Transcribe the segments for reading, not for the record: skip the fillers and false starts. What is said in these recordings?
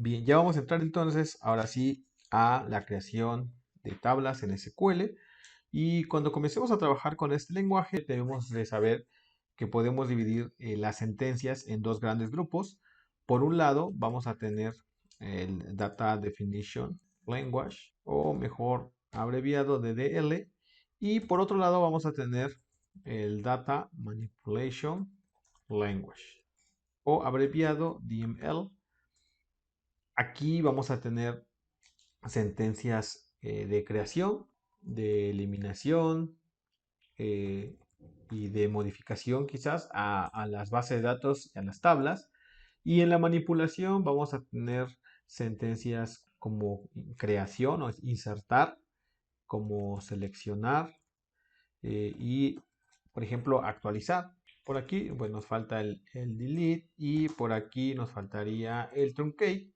Bien, ya vamos a entrar entonces, ahora sí, a la creación de tablas en SQL. Y cuando comencemos a trabajar con este lenguaje, debemos de saber que podemos dividir las sentencias en dos grandes grupos. Por un lado, vamos a tener el Data Definition Language, o mejor abreviado DDL. Y por otro lado, vamos a tener el Data Manipulation Language, o abreviado DML. Aquí vamos a tener sentencias de creación, de eliminación eh, y de modificación quizás a las bases de datos y a las tablas. Y en la manipulación vamos a tener sentencias como creación o insertar, como seleccionar y, por ejemplo, actualizar. Por aquí pues, nos falta el delete y por aquí nos faltaría el truncate.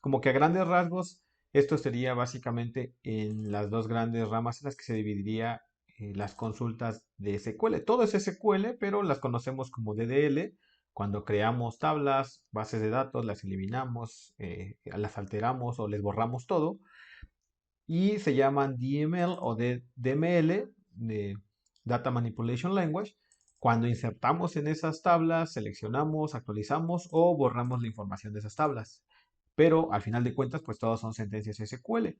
Como que a grandes rasgos, esto sería básicamente en las dos grandes ramas en las que se dividiría las consultas de SQL. Todo es SQL, pero las conocemos como DDL. Cuando creamos tablas, bases de datos, las eliminamos, las alteramos o les borramos todo. Y se llaman DML o DML, de Data Manipulation Language, cuando insertamos en esas tablas, seleccionamos, actualizamos o borramos la información de esas tablas. Pero al final de cuentas, pues todas son sentencias SQL.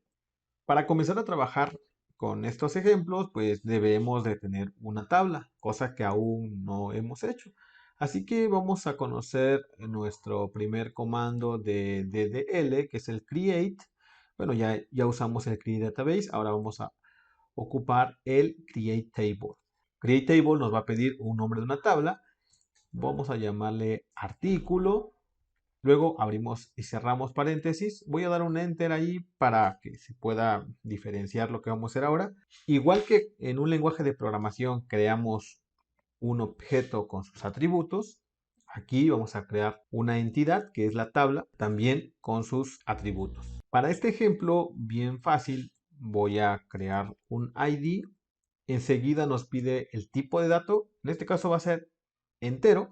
Para comenzar a trabajar con estos ejemplos, pues debemos de tener una tabla, cosa que aún no hemos hecho. Así que vamos a conocer nuestro primer comando de DDL, que es el create. Bueno, ya usamos el create database, ahora vamos a ocupar el create table. Create table nos va a pedir un nombre de una tabla. Vamos a llamarle artículo. Luego abrimos y cerramos paréntesis. Voy a dar un enter ahí para que se pueda diferenciar lo que vamos a hacer ahora. Igual que en un lenguaje de programación creamos un objeto con sus atributos, aquí vamos a crear una entidad que es la tabla también con sus atributos. Para este ejemplo bien fácil voy a crear un ID. Enseguida nos pide el tipo de dato. En este caso va a ser entero.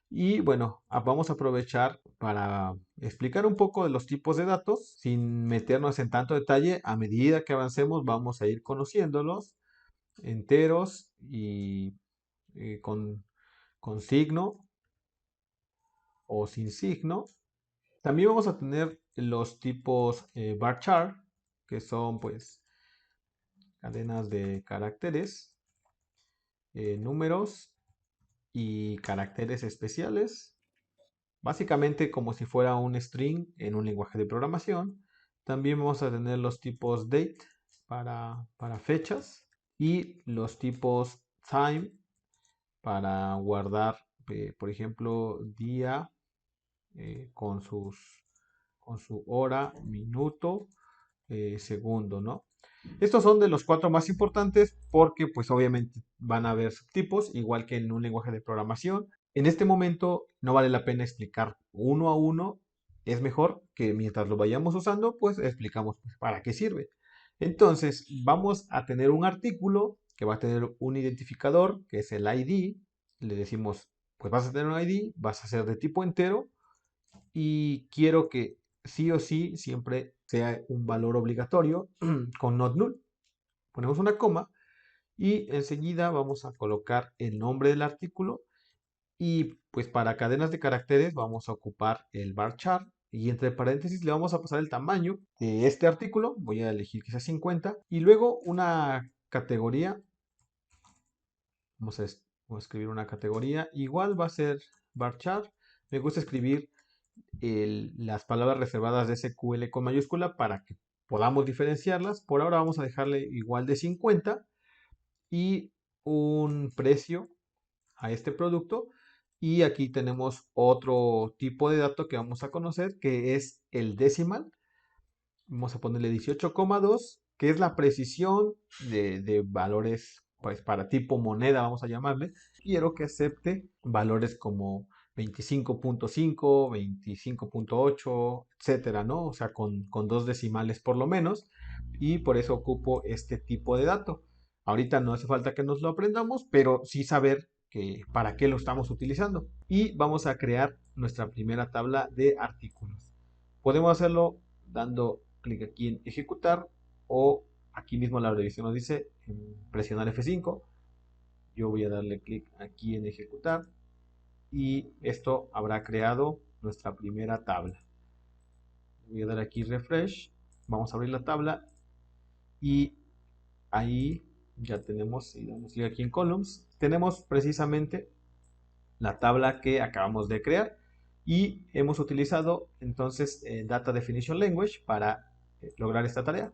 Y bueno, vamos a aprovechar para explicar un poco de los tipos de datos sin meternos en tanto detalle. A medida que avancemos vamos a ir conociéndolos enteros y con signo o sin signo. También vamos a tener los tipos varchar, que son pues cadenas de caracteres, números y caracteres especiales. Básicamente como si fuera un string en un lenguaje de programación. También vamos a tener los tipos date para fechas y los tipos time para guardar, por ejemplo, día con con su hora, minuto, segundo, ¿no? Estos son de los cuatro más importantes porque pues obviamente van a haber subtipos, igual que en un lenguaje de programación. En este momento no vale la pena explicar uno a uno, es mejor que mientras lo vayamos usando, pues explicamos pues, para qué sirve. Entonces vamos a tener un artículo que va a tener un identificador, que es el ID. Le decimos, pues vas a tener un ID, vas a ser de tipo entero y quiero que sí o sí siempre sea un valor obligatorio con not null. Ponemos una coma y enseguida vamos a colocar el nombre del artículo y pues para cadenas de caracteres vamos a ocupar el varchar y entre paréntesis le vamos a pasar el tamaño de este artículo. Voy a elegir que sea 50 y luego una categoría. Vamos a escribir una categoría. Igual va a ser varchar. Me gusta escribir las palabras reservadas de SQL con mayúscula para que podamos diferenciarlas. Por ahora vamos a dejarle igual de 50 y un precio a este producto. Y aquí tenemos otro tipo de dato que vamos a conocer, que es el decimal. Vamos a ponerle 18,2, que es la precisión de valores, pues para tipo moneda, vamos a llamarle. Quiero que acepte valores como 25,5, 25,8, etcétera, ¿no? O sea, con dos decimales por lo menos. Y por eso ocupo este tipo de dato. Ahorita no hace falta que nos lo aprendamos, pero sí saber que para qué lo estamos utilizando. Y vamos a crear nuestra primera tabla de artículos. Podemos hacerlo dando clic aquí en ejecutar o aquí mismo la revisión nos dice presionar F5. Yo voy a darle clic aquí en ejecutar y esto habrá creado nuestra primera tabla. Voy a dar aquí refresh, vamos a abrir la tabla y ahí ya tenemos, y damos clic aquí en columns, tenemos precisamente la tabla que acabamos de crear y hemos utilizado entonces Data Definition Language para lograr esta tarea.